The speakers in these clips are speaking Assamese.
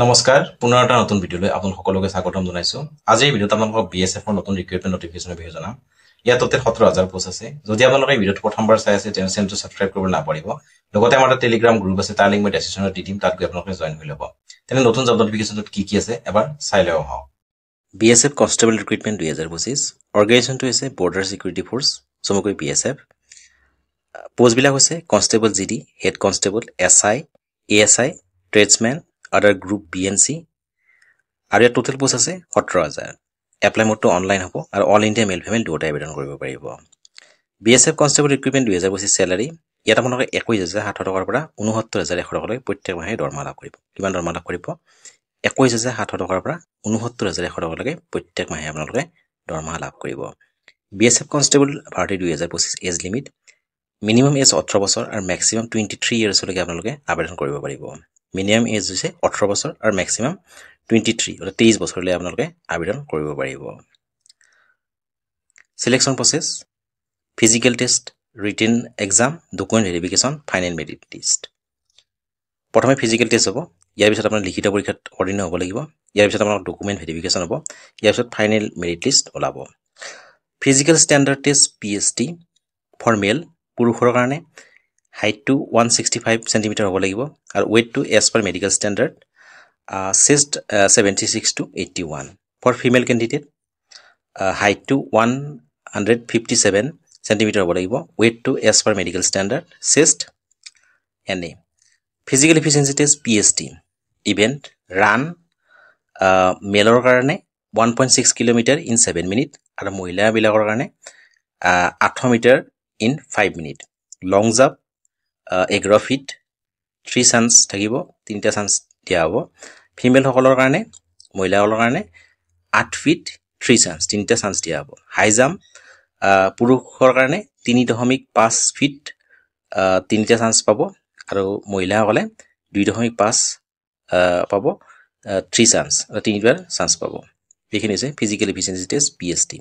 নমস্কাৰ পুনৰ এটা নতুন ভিডিঅ'লৈ আপোনালোক সকলোকে স্বাগতম জনাইছো। আজি এই ভিডিঅ'ত আপোনালোকক বিএছএফৰ নতুন ৰিক্ৰুটমেণ্ট নটিফিকেশ্যনৰ বিষয়ে জনাম। ইয়াত টোটেল 17,000 পোষ্ট আছে। যদি আপোনালোকে এই ভিডিঅ'টো প্ৰথমবাৰ চাই আছে তেন্তে চেনেলটো ছাবস্ক্ৰাইব কৰিব নাপাহৰিব। লগতে আমাৰ টেলিগ্ৰাম গ্ৰুপ আছে, তাৰ লিংক মই ডেছক্ৰিপশ্যনত দি দিম, তাত গৈ আপোনালোকে জইন হৈ ল'ব। তেনে নতুন জব নটিফিকেশ্যনটোত কি আছে এবাৰ চাই লওঁ আহক। বিএছএফ কনষ্টেবল ৰিক্ৰুটমেণ্ট 2025 অৰ্গেনাইজেশ্যনটো হৈছে বৰ্ডাৰ চিকিউৰিটি ফ'ৰ্চ, চমুকৈ বিএছএফ। পোষ্টবিলাক হৈছে constable GD, head constable, SI, ASI, tradesmen, আদাৰ গ্ৰুপ বিএনচি। আৰু ইয়াত টোটেল পোষ্ট আছে 17,000। এপ্লাই মোডটো অনলাইন হ'ব আৰু অল ইণ্ডিয়া মেল ফিমেল দুয়োটাই আবেদন কৰিব পাৰিব। বিএছএফ কনষ্টেবল ৰিক্ৰুটমেণ্ট 2025 চেলাৰী ইয়াত আপোনালোকে 21,700 টকাৰ পৰা 69,100 টকালৈ প্ৰত্যেক মাহে দৰমহা লাভ কৰিব। কিমান দৰমহা লাভ কৰিব? 21,700 টকাৰ পৰা 69,100 টকালৈকে প্ৰত্যেক মাহে আপোনালোকে দৰমহা লাভ কৰিব। বিএছএফ কনষ্টেবল ভাৰতী 2025 এজ লিমিট মিনিমাম এজ 18 বছৰ আৰু মেক্সিমাম 23 ইয়াৰ্ছলৈকে আপোনালোকে আবেদন কৰিব পাৰিব। মিনিমাম এজ হৈছে 18 বছৰ আৰু মেক্সিমাম 23 বছৰলৈ আপোনালোকে আবেদন কৰিব পাৰিব। Selection process: physical test, written exam, document verification, final merit list. প্ৰথমে ফিজিকেল টেষ্ট হ'ব, ইয়াৰ পিছত আপোনাৰ লিখিত পৰীক্ষাত অৱতীৰ্ণ হ'ব লাগিব, ইয়াৰ পিছত আপোনাৰ ডকুমেণ্ট ভেৰিফিকেশ্যন হ'ব, ইয়াৰ পিছত ফাইনেল মেৰিট লিষ্ট ওলাব। Physical standard test PST for male, পুৰুষৰ কাৰণে হাইটটো 165 চেণ্টিমিটাৰ হ'ব লাগিব আৰু ৱেইটটো এজ পাৰ মেডিকেল ষ্টেণ্ডাৰ্ড চেষ্ট 76 to 81. For female candidate, height to 157 centimeter হ'ব লাগিব, weight to as per medical standard, chest NA. Physical efficiency test PST event run মেলৰ কাৰণে 1.6 কিলোমিটাৰ ইন 7 মিনিট আৰু মহিলাবিলাকৰ কাৰণে 8 metre in 5 minute. Long jump 11 feet 3 chance থাকিব, 3টা চান্স দিয়া হ'ব। ফিমেলসকলৰ কাৰণে, মহিলাসকলৰ কাৰণে 8 ফিট 3 চান্স, 3টা চান্স দিয়া হ'ব। হাই জাম্প পুৰুষৰ কাৰণে 3.5 ফিট 3টা চান্স পাব আৰু মহিলাসকলে 2.5 পাব 3 চান্স, 3বাৰ চান্স পাব। এইখিনি হৈছে physical efficiency test PST।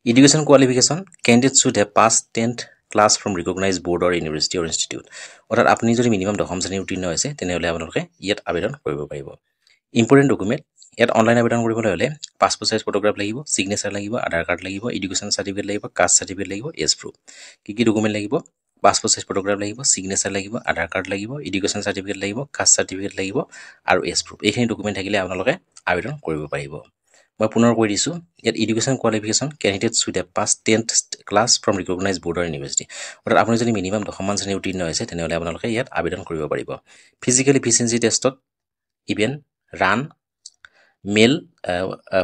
Education qualification: candidate should have pass 10th class from recognise board or university or institute. অৰ্থাৎ আপুনি যদি মিনিমাম 10ম শ্ৰেণীৰ উত্তীৰ্ণ হৈছে তেনেহ'লে আপোনালোকে ইয়াত আবেদন কৰিব পাৰিব। ইম্পৰ্টেণ্ট ডকুমেণ্ট: ইয়াত অনলাইন আবেদন কৰিবলৈ হ'লে পাছপোৰ্ট চাইজ ফটোগ্ৰাফ লাগিব, ছিগনেচাৰ লাগিব, আধাৰ কাৰ্ড লাগিব, এডুকেশ্যন চাৰ্টিফিকেট লাগিব, কাষ্ট চাৰ্টিফিকেট লাগিব, এজ প্ৰুফ। কি ডকুমেণ্ট লাগিব? পাছপোৰ্ট চাইজ ফটোগ্ৰাফ লাগিব, ছিগনেচাৰ লাগিব, আধাৰ কাৰ্ড লাগিব, এডুকেশ্যন চাৰ্টিফিকেট লাগিব, কাষ্ট চাৰ্টিফিকেট লাগিব আৰু এজ প্ৰুফ। এইখিনি ডকুমেণ্ট থাকিলে আপোনালোকে আবেদন কৰিব পাৰিব। মই পুনৰ কৈ দিছোঁ, ইয়াত education qualification candidate should have pass 10th class from recognise board or university. অৰ্থাৎ আপুনি যদি মিনিমাম 10মান শ্ৰেণীৰ উত্তীৰ্ণ হৈছে তেনেহ'লে আপোনালোকে ইয়াত আবেদন কৰিব পাৰিব। ফিজিকেল এফিচিয়েঞ্চি টেষ্টত ইভেন ৰান মেল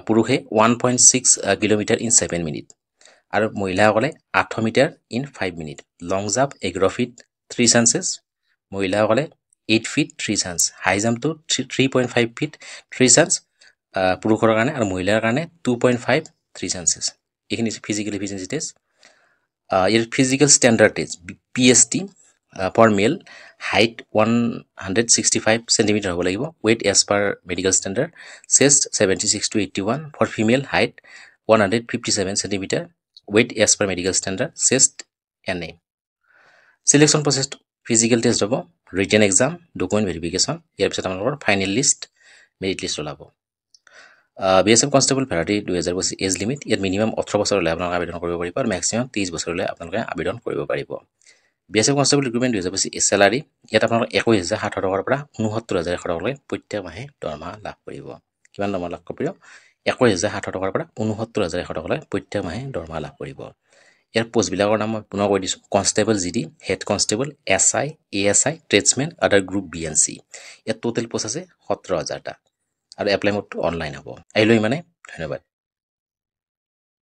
পুৰুষে 1.6 কিলোমিটাৰ ইন 7 মিনিট আৰু মহিলাসকলে 8 metre in 5 minute. Long jump 11 feet 3 chances, মহিলাসকলে 8 ফিট 3 চান্স। হাই জাম্পটো 3.5 ফিট 3 চান্স পুৰুষৰ কাৰণে আৰু মহিলাৰ কাৰণে 2.5 3 চান্সেছ। এইখিনি ফিজিকেল এফিচিয়েঞ্চি টেষ্ট। ইয়াৰ physical standard test PST for male, height 165 centimetre হ'ব লাগিব, weight as per medical standard, চেষ্ট 76 to 81। For female height 157 centimetre, weight as per medical standard, chest NA। Selection process: physical test হ'ব, ৰিটেন এক্সাম, ডকুমেণ্ট ভেৰিফিকেশ্যন, ইয়াৰ পিছত আপোনালোকৰ ফাইনেল লিষ্ট মেৰিট লিষ্ট ওলাব। বিএছএফ কনষ্টেবল ভাৰতী 2025 এজ লিমিট ইয়াত মিনিমাম 18 বছৰলৈ আপোনালোকে আবেদন কৰিব পাৰিব আৰু মেক্সিমাম 30 বছৰলৈ আপোনালোকে আবেদন কৰিব পাৰিব। বিএছএফ কনষ্টেবল ৰিক্ৰুটমেণ্ট 2025 চেলাৰী ইয়াত আপোনালোকে 21,700 টকাৰ পৰা 69,100 টকালৈ প্ৰত্যেক মাহে দৰমহা লাভ কৰিব। কিমান দৰমহা লাভ কৰিব? 21,700 টকাৰ পৰা 69,100 টকালৈ প্ৰত্যেক মাহে দৰমহা লাভ কৰিব। ইয়াৰ পোষ্টবিলাকৰ নাম মই পুনৰ কৈ দিছোঁ: constable GD, head constable, SI, ASI, tradesmen, আদাৰ গ্ৰুপ BNC। ইয়াত টোটেল পোষ্ট আছে 17,000টা আৰু এপ্লাই মোডটো অনলাইন হ'ব। আহিলোঁ ইমানে, ধন্যবাদ।